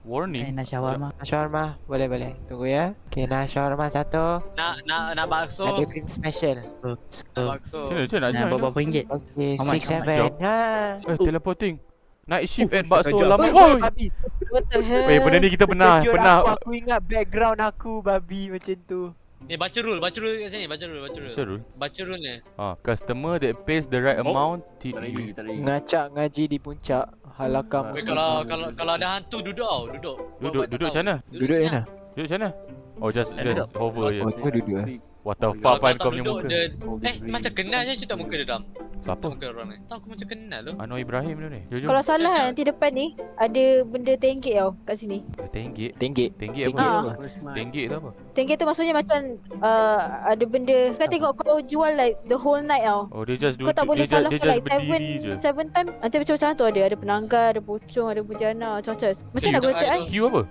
Warning. Nak shawarma. Shawarma. Boleh. Tunggu ya. Okay, nak shawarma satu. Nak bakso. Ada cream special. Nak bakso. Macam mana nak Nak join tu? berapa ringgit? Okay, How much, 6, how much? 7. Ha. Teleporting. Night shift at sekejap. bakso lama. Oi, Oi. babi. What the hell? Weh, benda ni kita pernah Kejut aku ingat background aku babi macam tu. Ni baca rule kat sini, baca rule. Seru. Baca rule ni. Customer that pays the right amount tip you. Ngacak ngaji di puncak halakam. Weh, kalau ada hantu duduk tau, duduk. Duduk macam mana? Duduk sini mana? lah. Duduk macam mana? Oh, just hover je. Oh, tengah duduk eh. What the Kalau fuck pan tak kau punya duduk muka? dia macam kenal je cerita muka dia Dam. Siapa? Muka orang ni. Tahu aku macam kenal tu. Anwar Ibrahim tu ni. Jom. Kalau salah Macam nanti depan ni ada benda tenggek tau kat sini. Tenggek. Tenggek. Tenggek apa? Ah. Tenggek tu apa? Tenggek tu maksudnya macam ada benda. Kau tengok kau jual like the whole night tau. Oh, dia just Kau tak boleh salah dia for like just berdiri je. 7 time. Nanti macam-macam tu ada. Ada penanggar, ada pocong, ada bujana, macam-macam. Macam nak guna third eye? Q apa?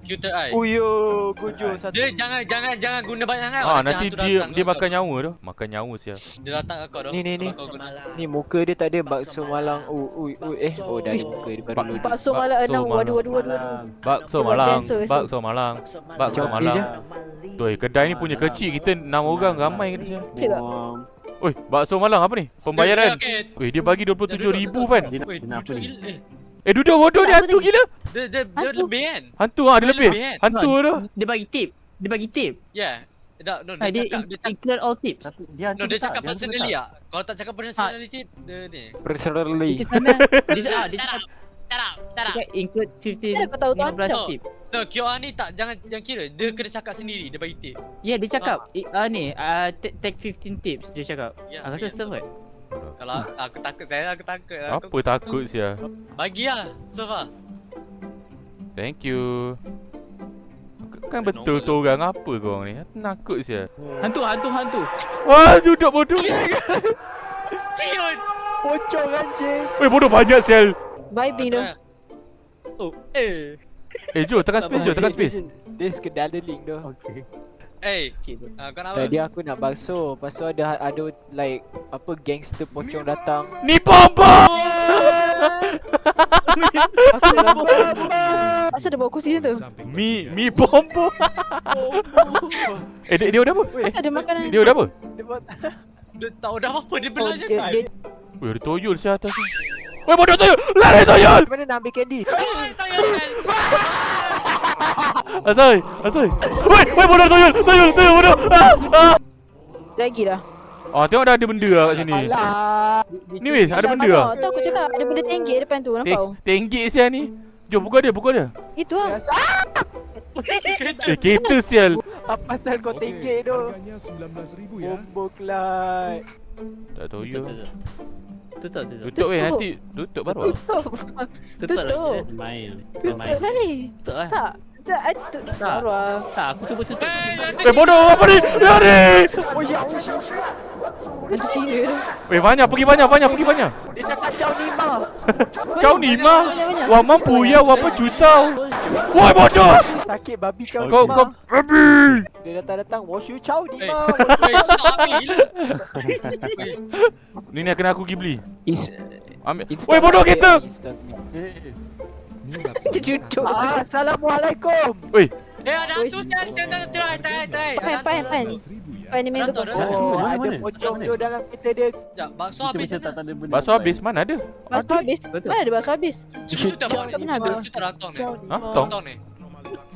Cuter eye. Uyo, gojo satu. Dia jangan guna banyak sangat. Nanti hantu dia datang dia kat makan nyawa tu. Makan nyawa sia. kau. Dia datang kat kau tu. Ni. Kalau kau guna. Ni muka dia tak ada bakso malang. Oh dah muka dia baru loading. Bakso malam Bakso 6. Waduh. Bakso Oh, Malang. dancer, so. Bakso Malang. Bakso Joki Malang. je. Tuh, kedai ni punya kecil. Kita 6 orang ramai kita sia. Flip tak? Oi, bakso Malang apa ni? Pembayaran. Okay. Weh, dia bagi 27,000 kan. Weh, duduk gila. Duduk bodoh ni hantu gila. Dia Hantu. lebih kan? Hantu dia Dia lebih. lebih kan? Hantu tu. Dia bagi tip. Ya. Dia Dia cakap include all tips. dia cakap personally ah. Kalau tak cakap personality dia ni. Personally. Di sana dia cakap Cara. include 15 Cara kau tahu tu 15 ada? tip. No, QR ni tak jangan kira. Dia kena cakap sendiri, dia bagi tip. Ya, dia cakap take 15 tips dia cakap. Ya, Aku rasa serve. Kalau aku takut saya, aku takut. Apa takut sia? Bagilah, serve lah. Thank you. Kan betul tu orang apa kau ni? Nakut sia. Hantu. Wah, duduk bodoh. Cion. Pocong anjing. Weh, bodoh banyak sel. Vibing tu. Oh, Jom tekan space. Dia sekedar ada link tu. Okay. kau nak apa? Tadi aku nak bakso. Lepas tu ada like apa gangster pocong datang. Ni bomba. Asal dia bawa kursi tu? Mi bomba. Dia udah apa? Asal ada makanan? Dia udah apa? Dia buat Dia tak ada apa-apa, dia Oh, belah je. dia Weh, ada toyol sia atas ni. Weh, bodoh toyol. Lari toyol. mana nak ambil candy? Asal. Weh, bodoh toyol bodoh. lagi dah. Tengok dah ada benda lah kat sini. Alah. Ni weh, ada benda lah. Tu aku cakap ada benda tenggek depan tu, nampak? Tenggek sia ni. Jom pukul dia. Itu lah. Kereta sial. Apa pasal kau tenggek tu? Harganya 19,000 ya. Bombok lah. Tak toyol. Tutup. Tutup weh, nanti tutup baru. Tutup lah. Tutup. Main. Tutup lah ni. Tutup lah. Tak. Baru lah. Tak, aku cuba tutup. Weh, bodoh apa ni? Lari. Oh ya, Hantu Cina tu. Weh, pergi banyak. dia nak kacau ni mah. Kau ni mah. Wah, mampu ya, wah apa juta. Wah, bodoh. Sakit babi kau. Kau babi. Dia datang, wash you chow ni Eh. mah. Stop ni gila. Ni kena aku Ghibli. Is Ambil. Weh, bodoh kita. Dia duduk. Assalamualaikum. Weh, Ada hantu sekali. Try. Pan. Pan ni main betul. Oh, Mana, ada mana? pocong tu dalam kereta dia. Sekejap, bakso habis Kita sana. tak ada benda. bakso habis mana ada? Bakso habis. Betul. Mana ada bakso habis? Cuba tak bawa ni. Tak pernah habis. Bakso tak datang ni. Chow ni Hah? mah. Tong? Datang ni.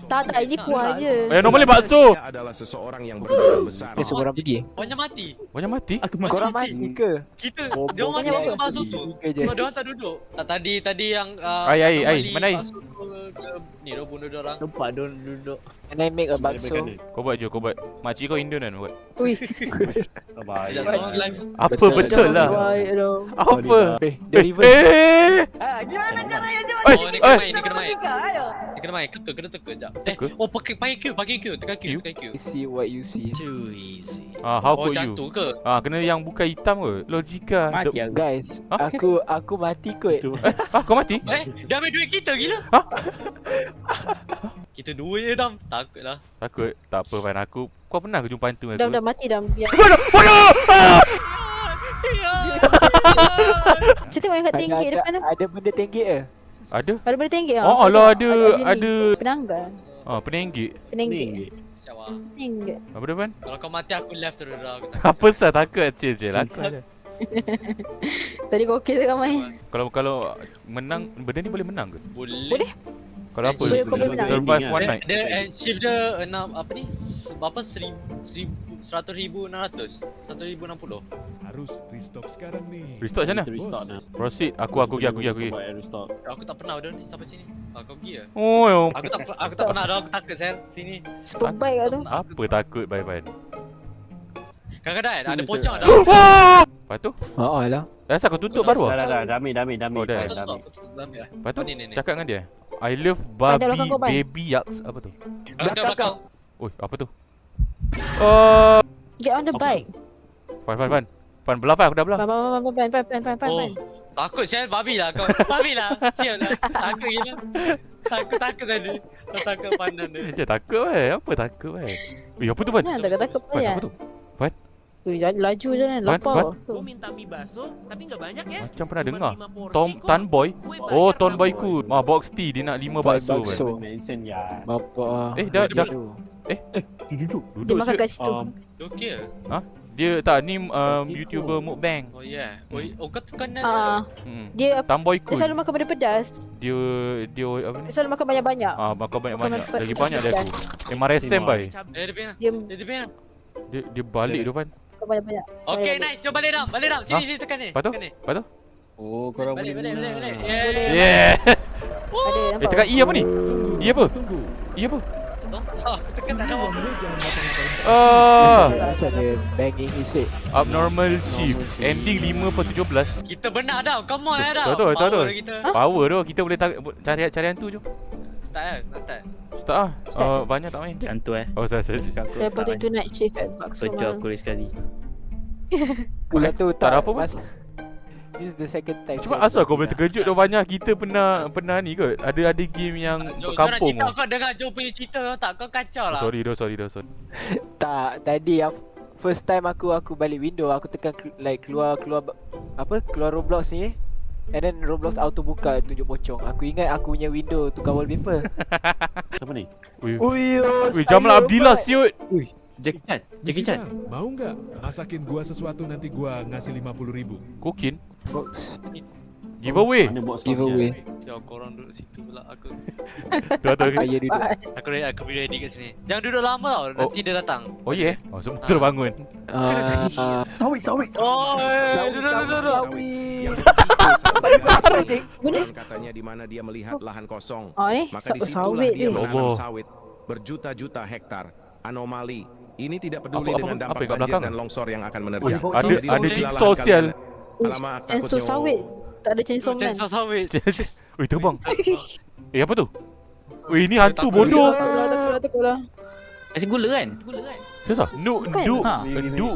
Tak, ini kuah je. Normally bakso. Dia adalah seseorang yang berbadan besar. Eh, seorang pergi. Banyak mati. Banyak mati. Aku Korang mati ke? Kita, Bobo. dia orang mati Banyak kat apa? bakso tu. Tiga je. Cuma dia orang tak duduk. Tadi yang Air. Mana air? Bakso tu ni dia bunuh dia orang. Tempat duduk. Can I make a bakso? Kau buat je, kau buat. Makcik kau Indian kan buat. Ui. Sekejap, seorang live. Apa betul lah. Baik dah. Apa? Deliver. Gimana caranya? Oh, ni kena main, ni kena main. Ni kena main, kena teka sekejap. Teka? Pakai Q, tekan Q. See what you see. How Oh, could macam you? tu ke? Kena yang bukan hitam ke? Logika. Mati aku. Guys, Okay. aku mati kot. Kau mati? Dia ambil duit kita gila. Hah? Kita dua je Dam. Takut lah. Takut. Tak apa Fan, aku. Kau pernah ke jumpa hantu Dah aku? mati dah. Biar. Bodoh! Saya tengok yang kat tenggek depan tu. Ada benda tenggek ke? Ada benda tinggi Oh, alah ada penanggal. penenggik. Peninggi. Siap lah. Peninggi. Apa dia, Pan? Kalau kau mati aku left terus dah aku tak. Apa sah takut je aku aja. Tadi kau okey tak main? Kalau menang, benda ni boleh menang ke? Boleh. Kalau apa? Boleh, kau boleh menang. Survive one night. Dia shift dia 6 apa ni? Berapa 100,600. 1,060. Harus restock sekarang nih. Restock macam mana? Restock dah. Proceed. Aku pergi. Buat restock. Aku tak pernah dah ni sampai sini. Kau pergi ke? Oh, Aku tak pernah dah, aku takut sel sini. Super baik kat tu. apa takut bye-bye. Kadang-kadang ada pocong ada. Lepas tu? Oh lah. Asal kau tutup baru Dah ah? dah dami. Oh, dah. Aku tutup dalam dia. Lepas tu Ni. cakap dengan dia. I love Dah belakang kau, Pan. baby yaks. Apa tu? Aku tengok belakang. Oi, apa tu? Oh, Get on the bike. Pan belakang aku dah belah. Pan. Oh, takut sel babi lah kau. Babi lah. Siap lah. Takut gila. Aku takut tadi. Aku takut pandan dia. Jangan takut Apa takut apa tu, Pan? Jangan takut Pan, payah. apa tu? Laju je kan, Pan, lapar. Gua minta mie bakso tapi enggak banyak ya. Macam pernah Cuma dengar. 5 porsi Tom kok. Tan Boy. Gue Oh, banyak Ton lah, Boy gua. ku. Box tea dia nak 5 bakso. Bakso. Pan. Mention ya. Bapa. Dah Duduk. Duduk. Dia duduk makan je. kat situ. Okey ke? Dia tak ni YouTuber mukbang. Oh yeah. Oh kau kenal Ah, dia. dia Tan Boy ku. dia selalu makan benda pedas. Dia apa ni? Dia selalu makan banyak-banyak. Makan banyak-banyak. Makan Lagi banyak dia aku. Memang resem bai. dia punya. Dia Dia punya. Dia balik tu, Pan. makan banyak-banyak. Okay, nice. Jom balik ram. Sini tekan ni. Lepas tu? Tekan ni. Lepas tu? Oh, korang Balik. menang. Yeah. Yeah. Ada nampak. Tekan E apa ni? E apa? Tunggu. E apa? Aku tekan tak ada apa. Uangnya jangan matang-matang. Asal dia banging his head. Abnormal shift. Ending 5/17. Kita benar dah. Come on dah. Betul. Power kita. Power tu kita boleh cari hantu je. Start lah. Nak start. Start ah. Start. Banyak tak main. Hantu Oh, saya. Lepas tu night shift at Bakso Pecah Mal. aku sekali. Pula tu tak ada apa pun. This is the second time. Cuma asal kau boleh terkejut tu banyak kita pernah ni kot. Ada game yang Jom nak kampung. cerita kau dengar Jom punya cerita tak? Kau kacau lah. Sorry. Tak, tadi yang first time aku balik window, aku tekan keluar Roblox ni. And then Roblox auto buka tunjuk pocong. Aku ingat aku punya window tukar wallpaper. Siapa ni? Wih, Jamal Abdillah siut. Jackie Chan. Misi Bang, mau nggak masakin gua sesuatu nanti gua ngasih 50.000? Kokin. Box Giveaway. Mana box giveaway. Siap korang duduk situ pula aku. Tu. Ayah duduk. Aku ready kat sini. Jangan duduk lama tau. Nanti dia datang. Oh yeah. Oh semua terbangun. Sawit. Oh, duduk. Orang katanya di mana dia melihat lahan kosong. Oh ni Maka disitulah sawit dia ni. menanam Oh. sawit berjuta-juta hektar. Anomali. Ini tidak peduli Apa- dengan apa dampak kat banjir belakang? dan longsor yang akan menerjang. Ada Jadi, ada bila jigsaw lahan sosial. kalian- Alamak, Chainsaw takutnya. sawit. Tak ada chainsaw man. Chainsaw sawit. Oi terbang. Apa tu? Oi ni hantu bodoh. Takut lah. Kasi gula kan? Susah. Bukan. Ha. Enduk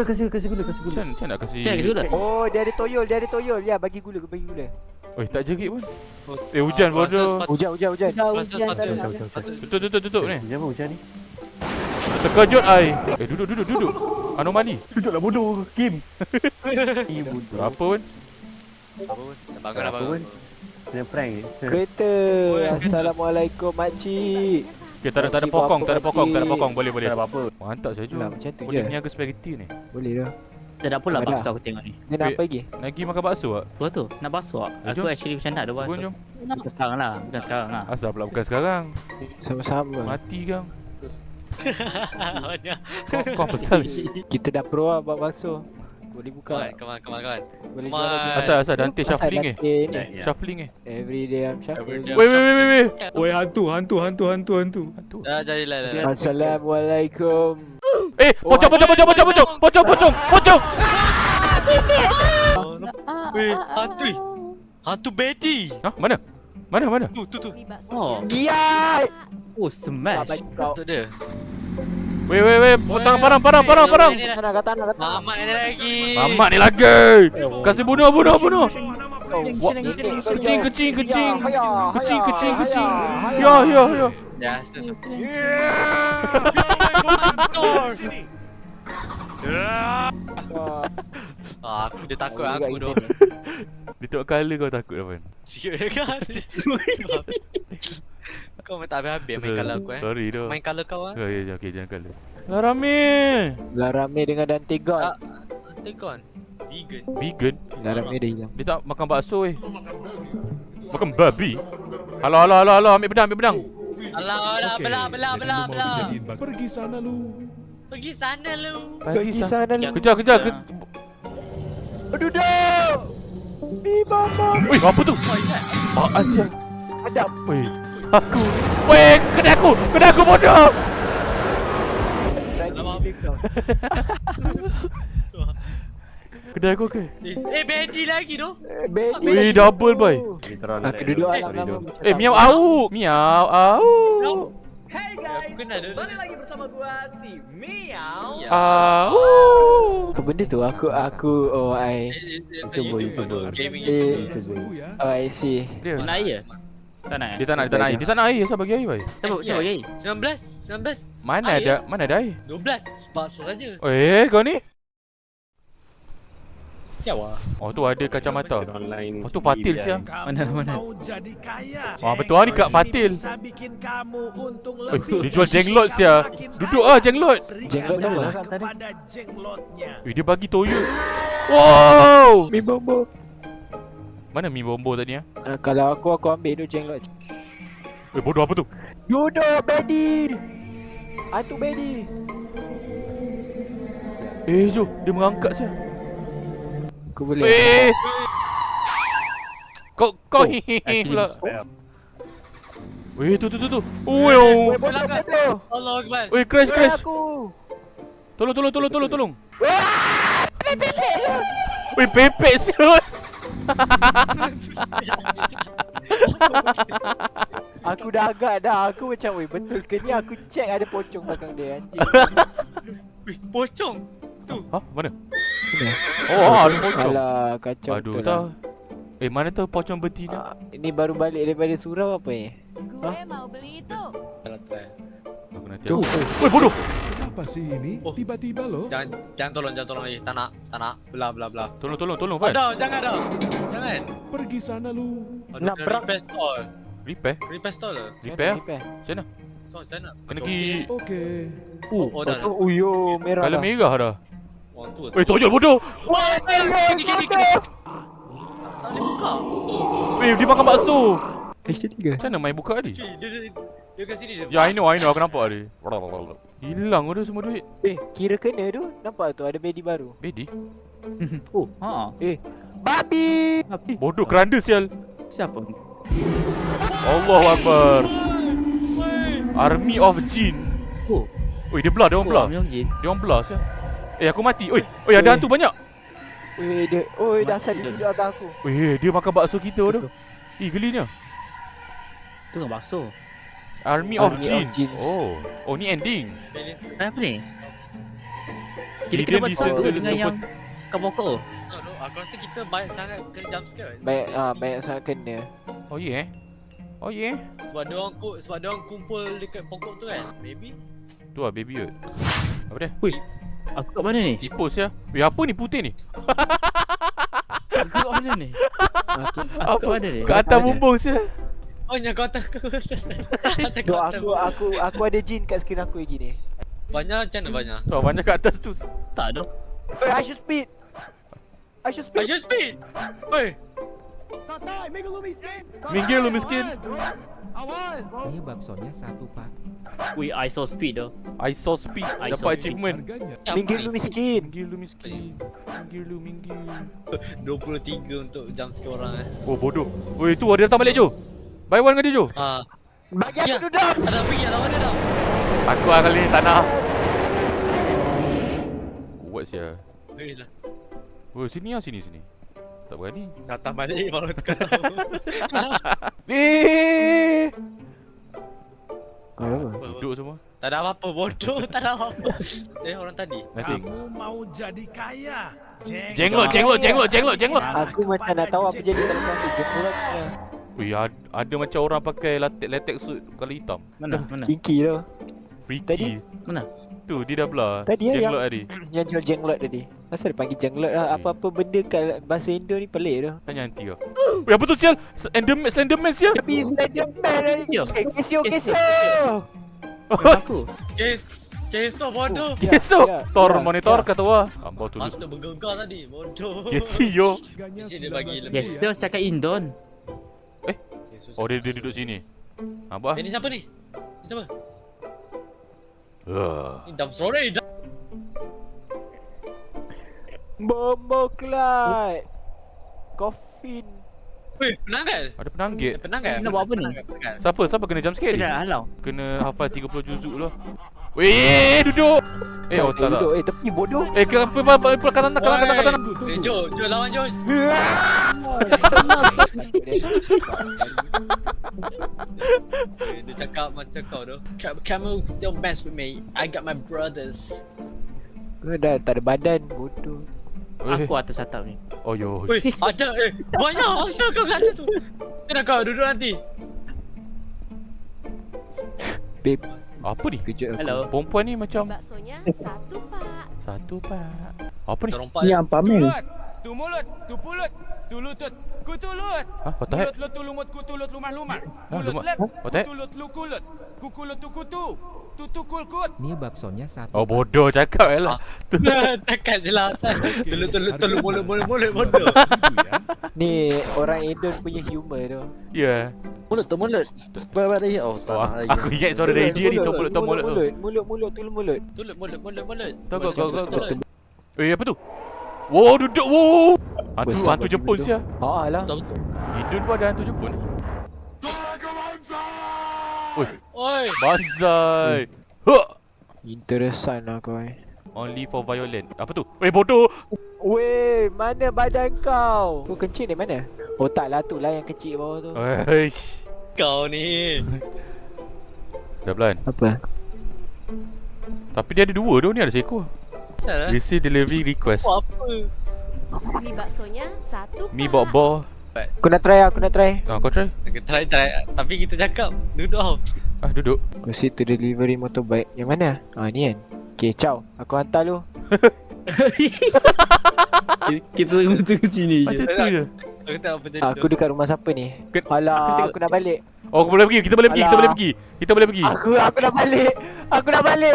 Kasih gula. Macam nak kasi. Cak kasi gula. Oh, dia ada toyol. Ya, bagi gula. Oi tak jerit pun. Hujan bodoh. Hujan. Dah hujan tak sepatu. nak. Tutup ni. Jangan hujan ni. Terkejut ai. Duduk. Anomali. Duduklah bodoh, Kim. Bodoh. Apa pun? Bangun dah bangun. Kena prank ni. Kereta. Assalamualaikum makcik. Okay, tak ada pokong. Boleh. Tak ada apa-apa. Mantap saja. Lah macam tu Boleh je. niaga spaghetti ni. Boleh dah. Dah tak pula Dah. bakso aku tengok ni. Dia nak apa lagi? Nak pergi makan bakso tak? Gua tu nak bakso tak? Eh, Aku jom. actually macam nak ada bakso. Jom. Bukan sekarang lah. Asal pula bukan sekarang. Sama-sama. Mati kang. Banyak. Kau besar. Kita dah pro lah buat bakso. Boleh buka. Come on. Boleh Come on. jual. Asal Dante shuffling Ni. Shuffling Every day I'm shuffling. Wait. Oi, hantu. Hantu. Dah jadilah. Assalamualaikum. Pocong. Weh, hantu. Hantu Betty. Hah, mana? Tu. Oh, Giai. oh smash. Untuk dia. Wait. Tangan parang. Kata. Mamat ni lagi. Mamat ni lagi. Kasih bunuh. Kecing. Ya. Ya, situ. Dia takut Aku juga aku tu. intern ni. Dia tengok colour kau takut apa? Sial kan. Kau main tak habis-habis main colour aku Sorry tu. Main colour kau ah. Oh, ya, okey, jangan colour. Lah rame. Lah rame dengan Dante God. Take on. Vegan. Vegan. Lah rame dia hilang. Dia tak makan bakso Makan babi. Alah, ambil pedang. Alah, Okey, belah. jadi lu mau dijadiin pergi sana lu. Pergi sana lu. Pergi sana lu. Kejar. Duduk. Ni bapa. Weh, apa tu? Oh, Izzat. Apaan dia? Hadap. Weh, aku. Weh, kena aku bodoh. Kedai aku ke? Bedi lagi tu. Bedi. Weh, double boy. Literal. Aku duduk alam lama. Miau au. Hey guys, Kenal dia. balik lagi bersama gua si Miao. Ya. Au. Apa benda tu? Aku It's a YouTuber. Gaming Eh. YouTuber. Cuba ya. I see. Dia. Nak air? Tak nak. Dia tak nak air. Siapa bagi air, boy? Siapa bagi air? 19. Mana Air? ada air? 12. Bakso saja. Kau ni? Siapa? Oh, tu ada kacamata. Online. Lepas tu Fatil sia. Mana? Mau jadi kaya. Betul ni Kak Fatil. Bisa bikin kamu untung Eh, lebih. dia jual jenglot sia. Duduk jenglot. Jenglot Berikan apa? kepada jenglotnya. Dia bagi toyol. Wow. Mi bombo. Mana mi bombo tadi Kalau aku ambil tu jenglot. bodoh apa tu? Duduk Bedi. Hantu Bedi. Jom, dia mengangkat sia. Aku boleh. Kau actually pula. Spare. Tu. Weh, bodoh. Allah Akbar. Crash. Aku. Tolong. Pepek sia. Aku dah agak dah. Aku macam betul ke ni? Aku check ada pocong belakang dia anjing. Pocong. Hah? Mana? Ada pocong. Alah, kacau Aduh, betul tahu. lah. Mana tahu pocong betina? Ini baru balik daripada surau apa ni? Gue mau beli itu. Jangan try. Aku nanti. Tu. Bodoh. Apa sih ini? Oh. Tiba-tiba loh. Jangan tolong lagi. Tak nak. Belah. Tolong, Fan. Jangan dah. Jangan. Pergi sana lu. Nak Nabrak. repair stall. Repair? Repair stall lah. Repair? Repair. Macam mana? Kena pergi Okey. Oh dah. Oh, uyo merah. colour dah. merah dah. Orang tua. Toyol bodoh. Wah, kini. Tak boleh buka. Dia makan bakso. HD3. Macam mana main buka tadi? Dia kat sini je. Ya, I know. Aku nampak dia. Hilang dah semua duit. Kira kena tu. Nampak tu ada bedi baru. Bedi? Ha. Babi. Bodoh, keranda sial. Siapa? Allahu Akbar. Army of Jin. Oh. Dia belah, dia orang belah. Minum jin. Dia orang belah sial. Aku mati. Ada hantu banyak. Dia dah asal dia duduk atas aku. Dia makan bakso kita tu. Gelinya. Tu kan bakso. Army of Army of Jin. Jins. Oh, ni ending. Apa ni? Kita Hidden buat descent satu to dengan the yang kat pokok. Aku rasa kita banyak sangat kena jump scare. Banyak sangat kena. Oh yeah. Sebab dia orang kumpul dekat pokok tu kan. Maybe. Tu lah baby yut. Apa dia? Aku kat mana ni? Tipus ya. Apa ni putih ni? Aku kat mana ni? Aku kat mana ni? Kat atas bumbung sia. Yang kau atas aku. Tu aku ada jin kat skrin aku lagi ni. Banyak macam mana banyak? Banyak kat atas tu. Tak ada. I should speed. I should speed. Oi. Minggir lu miskin. Ini baksonya satu pak. Wih, I saw speed dah. I saw speed. I saw Dapat speed. achievement. Harganya. Minggir lu miskin. Minggir lu. 23 untuk jump scare orang Oh bodoh. Tu dia datang balik Jo. Buy one dengan dia Jo. Bagi Ya. aku duduk. Ada pergi ada mana dah? Aku kali ni tak nak. Kuat sia. Baiklah. Sini. Tak berani. Datang balik baru sekarang. Duduk semua. Tak ada apa-apa bodoh, tak ada apa-apa. Orang tadi. Nanti. Kamu mau jadi kaya. Jenglot. Aku macam nak tahu apa jadi kalau aku jenglotnya. Ada macam orang pakai latex suit kalau hitam. Mana? Kinky tu. Freaky. Tadi? Mana? Tu dia dah belah. Tadi yang Jenglot tadi. yang jual jenglot tadi. Asal dia panggil jenglot lah. Apa-apa benda kat bahasa Indo ni pelik tu. Tanya nanti kau. Weh, apa tu sial? Slenderman sial. Tapi Slenderman ni. Kesio. Aku. Keso bodoh. Keso. ya, Tor ya, monitor ya. kata wah. Ambau tu. Patut bergegar tadi, bodoh. Kesio. Mesti dia bagi lebih. Yes, dia cakap Indon. Oh, dia duduk sini. Apa? Ini siapa ni? Ni siapa? Ni dam sore dah. Bombo Clyde. Coffin. Weh, penanggal. Ada penanggit. Penanggal. Nak buat apa ni? Siapa kena jump scare ni? Saya dah halau. Kena hafal 30 juzuk lah. Weh, duduk. Oh, tak tak. Duduk. Tepi bodoh. Kenapa kanan. Jom lawan Jom. Dia cakap macam kau tu. Kamu don't mess with me. I got my brothers. Kau dah tak ada badan. Bodoh. Aku atas atap ni. Oh yo. Weh, ada banyak asal kau kat tu. Kenapa kau duduk nanti? Babe. Apa ni? Kejut aku. Hello. Perempuan ni macam Baksonya satu pak. satu pak. Apa ni? Terompak. Ni Ampam ni. Tu mulut, tu pulut, tu lutut, ku tulut. Hah, what the heck? Mulut lu tu lumut, ku tulut lumah-lumah. Hah, Mulut lumah? let, What ku the heck? tulut lu kulut. Ku kulut tu kutu. Tu kulkut. Ni baksonya satu. Oh bodoh cakap lah. Cakap je lah asal. Tulut mulut bodoh. Ni orang Indon punya humor tu. Ya. Mulut tu mulut. Baik dia. Oh, tak nak lagi. Aku ingat suara dari dia ni tu mulut tu. Mulut tulung mulut. Tulut mulut. Kau. Eh, apa tu? Wow, duduk. Wow. Hantu Jepun sia. Ha lah. Indon pun ada hantu Jepun ni. Oi. Banzai. Ha. Interesan lah kau. Only for violent. Apa tu? Eh, bodoh. Weh, mana badan kau? Kau kencing dari mana? Otak lah tu lah yang kecil bawah tu. Eish. Kau ni. Dah pelan. Apa? Tapi dia ada dua tu, ni ada seekor. Salah. Receive delivery request. Buat apa? Mi baksonya satu pak. Mi bok. Aku nak try. Kau try. Okay, try. Tapi kita cakap duduk tau. Duduk. Proceed to delivery motorbike. Yang mana? Ni kan. Okay, ciao. Aku hantar lu. Kita tunggu sini je. Macam tu je. Aku tak apa jadi. Aku dekat rumah siapa ni? Alah, aku nak balik. Oh, aku boleh pergi. Kita boleh pergi. Kita boleh pergi. Aku nak balik.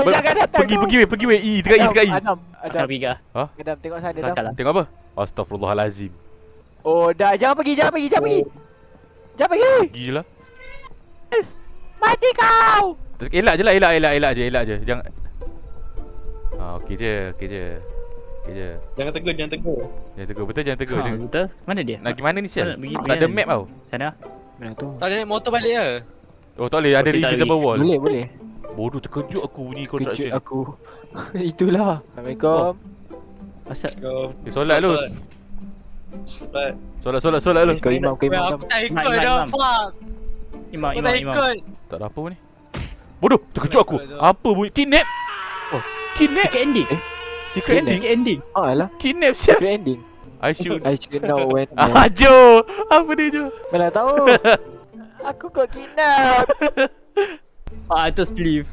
Jangan datang. Pergi weh. Dekat I. Adam. Nak pergi kah? Adam, tengok sana Adam. Kelakar lah. Tengok apa? Astaghfirullahalazim. Oh, dah. Jangan pergi. Jangan pergi. Pergi je lah. Mati kau. Elak je. Jangan. Okey je. Jangan tegur. Betul jangan tegur. Ha, betul. Mana dia? Nak pergi mana ni sial? Pergi Tak ada map tau. Sana. Mana tu? Tak ada naik motor balik ke? Oh, tak boleh. Ada Masih tak invisible lagi. wall. Boleh. Bodoh, terkejut aku bunyi Kejut construction. aku. Itulah. Assalamualaikum. Asal Solat lu. Solat lu. Kau imam. Aku tak ikut Imam. dah. Fuck. Imam. Aku tak ikut. Tak ada apa pun ni. Bodoh, terkejut aku. Apa bunyi? Kidnap. Kidnap. Secret ending. Secret ending. Secret ending. Alah. Kidnap sial. Secret ending. I should. I should know when. Jo. Apa dia Jo? Mana tahu. Aku kau kidnap. Itu sleeve.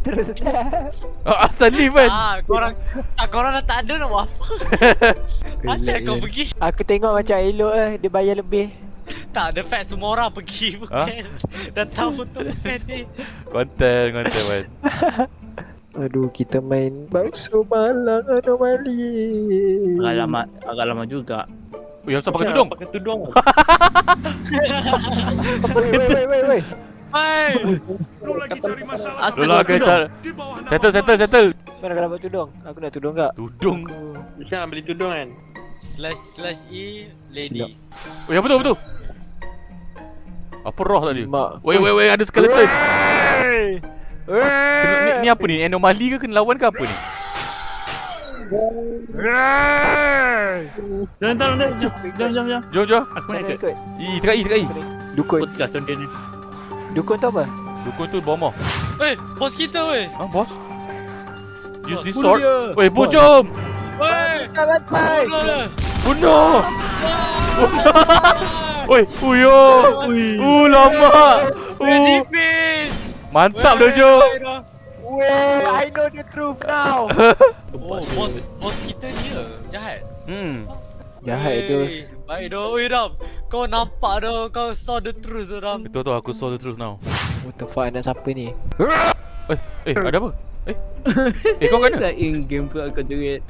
Terus. Asal ni kan. Korang dah tak ada nak buat apa. Asal kau pergi. Aku tengok macam elok dia bayar lebih. Tak ada fact semua orang pergi bukan. Dah tahu tu bukan ni. Konten man. Aduh, kita main bakso malang anomali. Agak lama juga. Oh, yang pakai tudung. Wait. Hai. Lu lagi cari masalah. Asal Lu lagi cari. Di bawah nama Settle. Mana kau dapat tudung? Aku nak tudung tak? Tudung. Jangan beli tudung kan. /E lady. Oh, apa tu? Apa roh tadi? Mak. Wait, ada skeleton. Ni apa ni? Anomali ke kena lawan ke apa ni? Jom. Jom. Aku nak ikut. Dekat I. Dukun. Podcast tu dia ni. Dukun tu apa? Dukun tu bomah. Bos kita weh. Bos? Use this Bunuh sword. dia. Weh, bos jom. Weh. Bye. Bunuh. Weh, uyo. Lama. Defeat. Mantap dah Jo. Weh, I know the truth now. Oh, bos kita dia jahat. Jahat tu. Baik doh, oi Ram. Kau nampak doh, kau saw the truth Ram. Betul tu, aku saw the truth now. What the fuck, anak siapa ni? Ada apa? Kau kan ada? Dah in game pula kau jerit.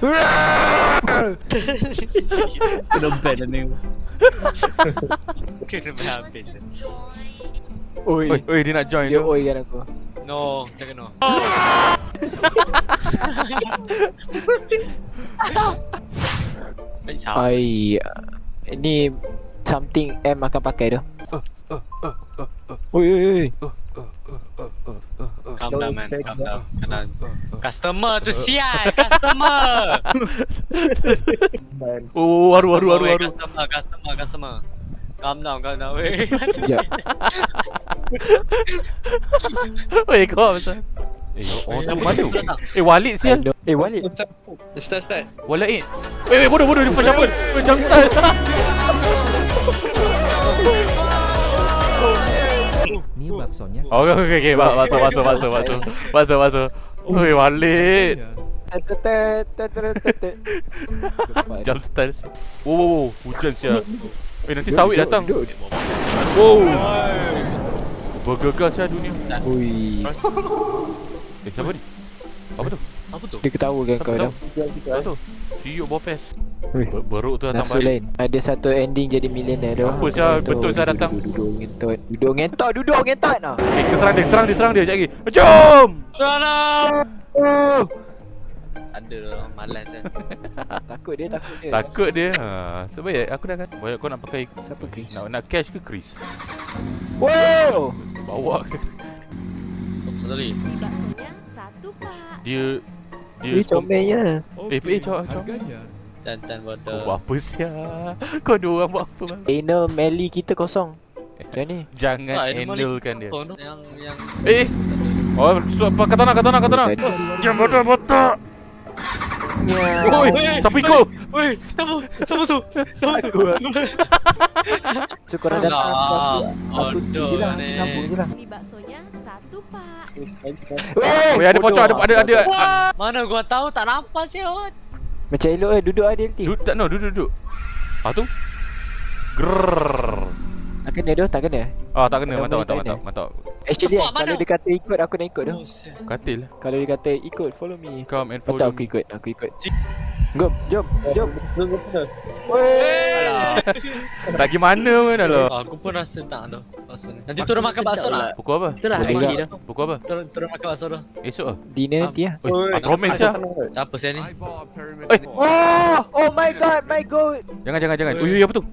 Kena ban dah ni. Kena berhabis. Oi, dia nak join dia tu. oi kan aku. No, jangan no. Ai, ini something M akan pakai tu. Oi. Calm down man, calm down. Customer tu sial, customer. Waru. Customer. Calm down. Weh. Weh, kau apa? Orang tu mana? Walid sial. Walid. Start. Walid. Weh, bodoh dia macam apa? Macam style. Ni baksonya. Okay. Masuk. Weh, Walid. Jump style. Wow, hujan sial. Nanti sawit datang. Wow. Bergegas lah dunia. Ui. Siapa ni? Apa tu? Dia ketawakan kau dah. Apa tu? Siuk bopes. Ui. Beruk tu datang Nafsu balik. lain. Ada satu ending jadi millionaire tu. Apa sial? Betul saya datang. Duduk ngentot nah. Serang dia sekejap lagi. Jom! Sana. Ada lah, malas kan. Takut dia. Takut dia. Sebaik aku dah kata. Banyak kau nak pakai Siapa Chris? nak cash ke Chris? Wow! Bawa ke? Satu lagi. Mie baksonya 1 pak. Dia Ini comelnya. cok. Harganya Jantan Kau bodoh. buat apa sial? Kau dua orang buat apa bang? Anal Melly kita kosong. Macam ni. Jangan handlekan dia. Yang Oh, katana. Yang bodoh. Oi, siapa ikut? Woi, siapa tu? So korang datang aku Bodoh je lah, ni. sambung je lah. Mie baksonya 1 pak. Weh, ada pocong, ada. Mana gua tahu tak nampak siapa. Macam elok duduk ada LT. Duduk. Tu. Grrrr. Tak kena tu, tak kena. Tak kena. Mantap. Actually Fuck, kalau mana? dia kata ikut, aku nak ikut tu. Katil. Kalau dia kata ikut, follow me. Come and Betul follow aku me. ikut. Jom. Weh. Tak gimana pun dah lah. Aku pun rasa tak dah bakso ni. Nanti turun makan bakso lah. Pukul apa? Itulah Boleh lagi tak? dah. Pukul apa? Turun makan bakso dah. Esok ah. Dinner nanti lah. Romance lah. Tak apa saya ni. Oh my god. Jangan. Ui, apa tu?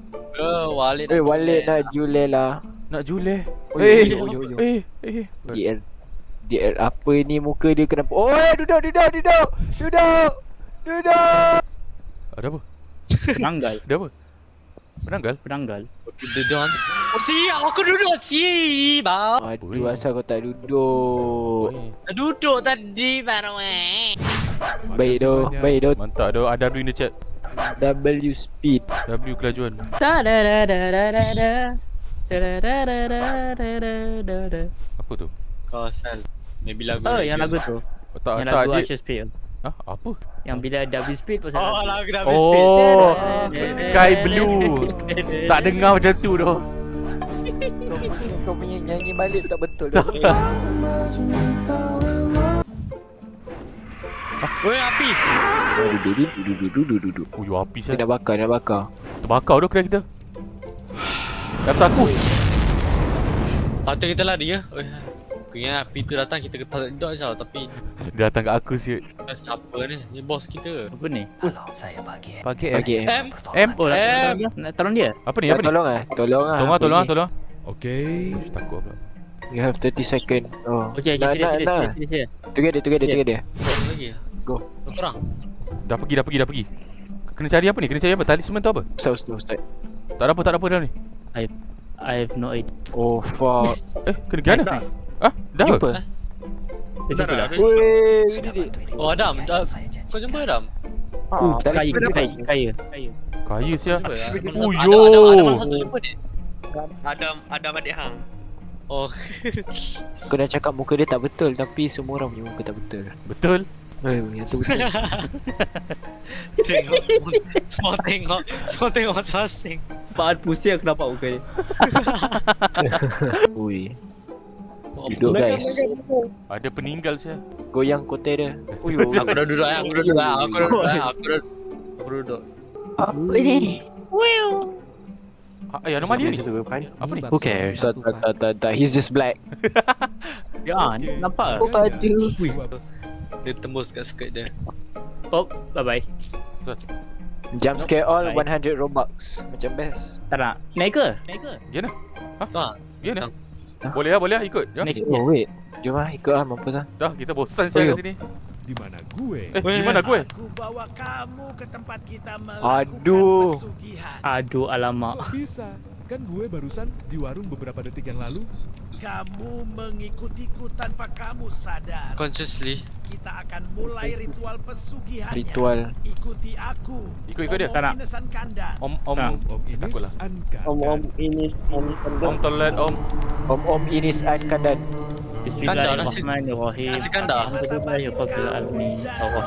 Walid. Walid nak Julela. Nak juleh. Yo. Eh. DL apa ni muka dia kenapa? Oh, duduk. Ada apa? Penanggal. Ada apa? Penanggal. Duduk. Aku duduk bau. Aduh, asal kau tak duduk. Duduk tadi baru Baik doh. Mantap dah. Ada W in the chat. W speed. W kelajuan. Apa tu? Kau asal. Maybe lagu. Oh, yang lagu tu. Tak Yang lagu dia. Usher Speed. Apa? Yang bila double speed pasal Oh, lagu dah Oh, Sky Blue. Tak dengar macam tu dah. Kau punya nyanyi balik tak betul dah. Woi, api. Duduk. Oh, api saya. Nak bakar. Terbakar dah kedai kita. Kata aku. Patut kita lari ya. Aku ingat api tu datang kita patut duduk je tapi Dia datang kat aku siut. siapa ni? Ni bos kita. apa ni? Pakai M. Oh, nak tolong dia. Apa ni? Tolong ah. Tolong. Okay. Takut pula. You have 30 second. Oh. Okey, sini. Together. Satu lagi. Go. Korang. Dah pergi. Kena cari apa ni? Talisman tu apa? Ustaz. Tak ada apa dah ni. I have no idea. Oh fuck. Kena pergi mana? Nice. Dah Jumpa. Kita pula. Weh, we did it. Oh Adam, kau jumpa Adam? Kaya. Kaya siap. Jumpa? Oh, Ada yo. mana satu jumpa ni? Adam adik hang. Oh. Kau dah cakap muka dia tak betul, tapi semua orang punya muka tak betul. Betul. Yang tu betul. Tengok. Semua tengok masing-masing. Bahan pusing aku nampak muka dia. Ui. Duduk guys. Ada peninggal saya. Goyang kote dia. Ui. Aku dah duduk. Aku duduk. Apa ni? Ada mana dia ni? Apa ni? Who cares? Tak. He's just black. Ya, ni nampak. Oh, aduh. Dia tembus kat skirt dia. Oh, bye-bye. Jump scare all 100 Robux. Macam best. Tak nak. Naik ke? Ya nak. Tak. Ya nak. Boleh lah ikut. Ya. Naik. Oh wait. Jom lah ikut lah mampus lah. Dah kita bosan saya kat sini. Di mana gue? Di mana gue? Aku bawa kamu ke tempat kita Aduh. melakukan pesugihan. Aduh, alamak. Kok bisa? Kan gue barusan di warung beberapa detik yang lalu. Kamu mengikutiku tanpa kamu sadar. Consciously. Kita akan mulai ritual pesugihannya. Ritual. Ikuti aku. Ikut dia. Tak nak. Inesan Kandang. Om Inis takutlah. Anka. Om toilet om. Om Inis Ankandan. Bismillahirrahmanirrahim. Nasi kandar.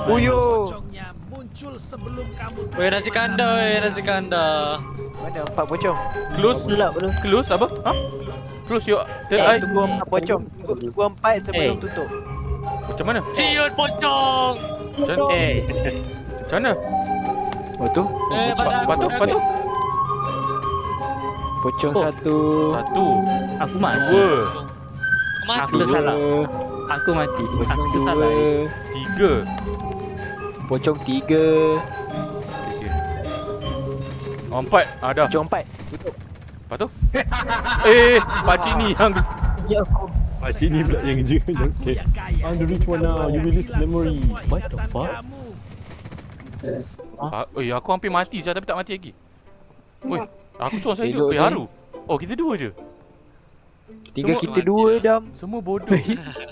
Uyo. Pocongnya muncul sebelum kamu. Weh nasi kandar. Mana 4 pocong? Close. Close apa? Ha? Close your third eye. Tunggu 4 pocong. Tunggu 4 sebelum tutup. Macam mana? Ciut pocong. Macam mana? Oh tu. Patu. Pocong Oh. 1. Aku mati. 2. Aku tersalah. Aku mati. Pocong Aku tersalah. 3. Pocong 3. 4. Dah. Pocong 4. Tutup. Lepas tu? Pakcik ni yang Pakcik ni pula yang scare. I'm the rich one now. You will lose memory. What the fuck? aku hampir mati saya tapi tak mati lagi. Oi, aku seorang saya Elok hidup. je. Haru. Oh, kita dua je. Tinggal Semua- kita 2 Dam. Semua bodoh.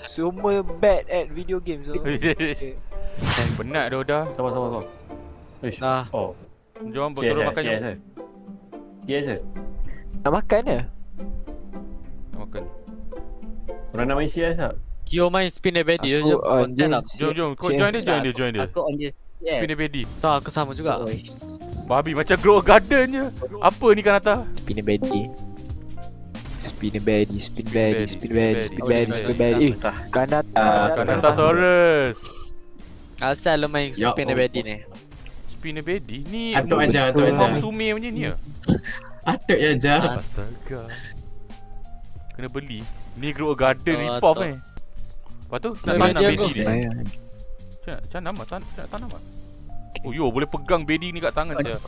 Semua bad at video games so. Penat dah. Sabar. Nah. Oh. Jom turun makan jom. Yes. Nak makan ke? Nak makan. Orang nak main CS tak? Kio main spin the bedi Aku je. on Konten lah. Jom. Kau join dia. Aku on just Spin the bedi. Tak, aku sama juga. Babi macam grow garden je. Apa ni Kanata? Spin a baddie. Spin a baddie. Kanatasaurus. Asal lu main spin the bedi ni. Spin the bedi. Ni Atuk aja. Kong Sume punya ni ya. Atuk je aja. Astaga. Kena beli. Ni grow garden Oh, rip-off atuk. ni. Lepas tu nak Beli tanam dia bedi aku. ni. Macam nama tanam ah. Oh yo, boleh pegang bedi ni kat tangan saya.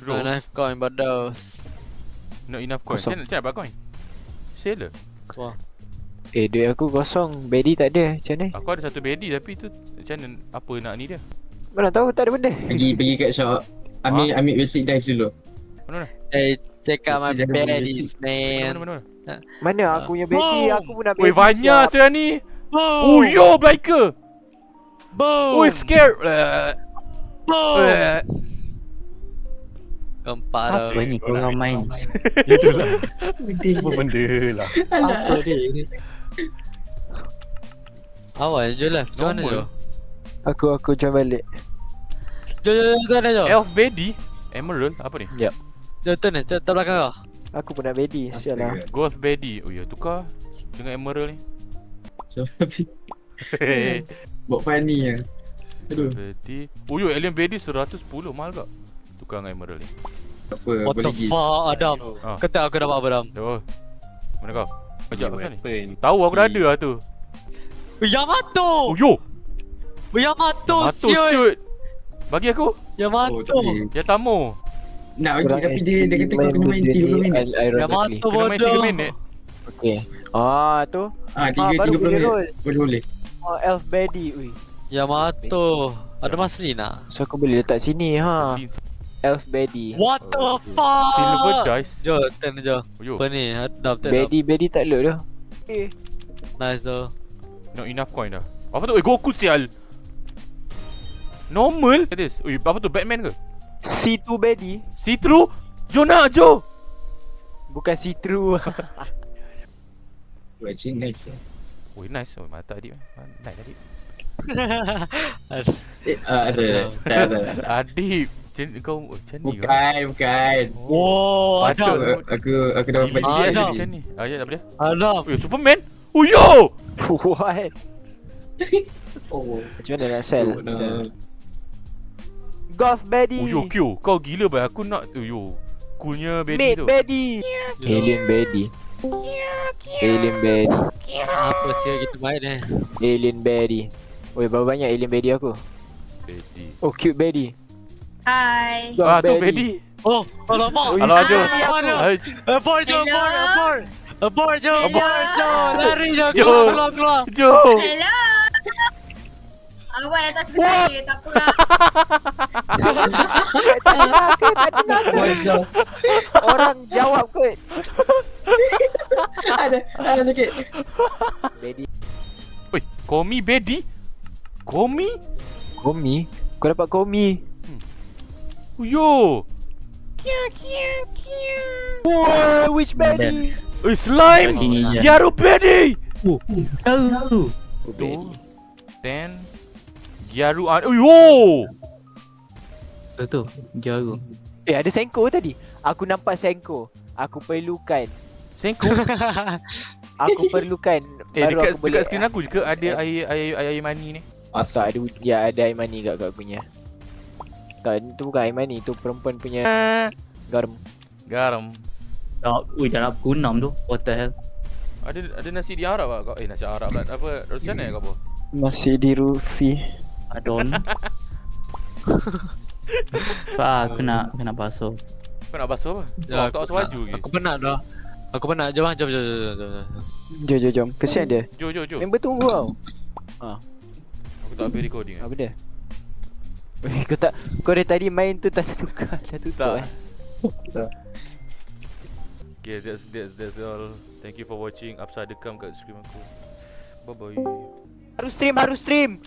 No knife coin bodos. Not enough coin. Kosong. Macam apa coin? Sale. Wah. Duit aku kosong. Baddie tak ada. Macam ni? Aku ada satu bedi tapi tu macam mana apa nak ni dia? Mana tahu tak ada benda. Pergi kat shop. Ambil basic dive dulu. Mana? Hey, check out my Mesti jangan baddies, man. Mana? Mana aku punya baddie? Aku pun nak Oi, baddie. banyak siap. saya ni. Oh yo, Blaker. Boom. Oi, scared. Boom. Gempar. Apa ni korang main? Apa benda lah. Apa dia? Awal je lah. Macam mana Normal. je? Aku join balik. Jom turn je. Elf bedi. Emerald apa ni? Jom turn je. Turn belakang kau. Aku pun nak baddie. Sial lah. Ghost bedi. Oh ya, tukar dengan emerald ni. Buat funny lah. Aduh. Bedi. Oh yo, alien bedi 110 mahal tak? Tukar dengan emerald ni. Apa? What the Boleh pergi. fuck, Adam? Ah. Kau tahu aku dapat apa, Adam? Oh. Mana kau? Ajak apa ni? Tahu aku dah ada lah tu. Yamato! Oh yo. Yamato, Matu siul! shoot. Bagi aku. Oh, Yamato! tak boleh. Ya tamu. Nak bagi tapi dia kata kau kena main 30 minit. Yamato Kena main bodoh! 3 minit. Okay. Tu. Tiga baru 30 boleh minit. roll. Boleh. Elf baddie. Ui. Yamato! Ada Maslin tak? So aku boleh letak sini Elf baddie. What the fuck? Silver dice. Jom, turn je. Oh yo. Apa ni? Adam, turn up. Baddie tak load dah. Nice tu. Not enough coin dah. Apa tu? Goku sial. Normal. It is. Ui, apa tu? Batman ke? C2 baddie. See through? Jo nak Jo. Bukan see through. Actually nice. Ui nice. Oh mata adik. Nice adik. Tak. Adik. Kau macam ni ke? Bukan. Wow, Patut. Aku dah Gila bagi dia Adam. macam ni. Ya tak boleh. Adam. Oh Superman. Oh yo. What? Oh. Macam mana nak sell? Golf Betty. Oh yo Q. Kau gila bai. Aku nak tu yo. Coolnya Betty Mate tu. Betty. Alien Betty. Alien Betty. Apa sih gitu baik deh. Alien Betty. Oi, berapa banyak alien Betty aku? Betty. Oh, cute Betty. Hai. Ah tu Betty. Oh, alamak. Halo Ajo. Hai. Abort Jo, abort Jo. Lari Jo, Jo. keluar. Jo. Hello. Awak datang sebelah saya, tak apalah. Orang jawab kot. Ada sikit. Betty. Oi, Komi Betty. Komi? Komi? Kau dapat Komi? Oh yo. Wah, which Betty? Oi, slime. Kat sini je. Gyaru Betty. Tahu. Then Gyaru oh yo. Tu. Jaru. Ada Senko tadi. Aku nampak Senko. Aku perlukan. Senko. Aku perlukan. Dekat aku boleh. skrin aku juga ada air mani ni. Tak ada. Ya, ada air mani kat aku punya. Tak, itu bukan air mani, itu perempuan punya garam. Garam. Ui, dah nak pukul 6 tu. What the hell? Ada nasi di Arab ah kau? Nasi Arab pula. Apa macam mana kau apa? Masih di Rufi. Adon. Pak, kena basuh. Kau nak basuh apa? Ya, Tak basuh baju lagi. Aku penat dah. Aku penat. Jom. Jom. Kesian dia. Jo. Member tunggu tau. Aku tak habis recording. Apa dia? Weh, kau dari tadi main tu tak tukar. Dah tutup Okay, that's all. Thank you for watching. Apsa dekam kat stream aku. Bye bye. Harus stream.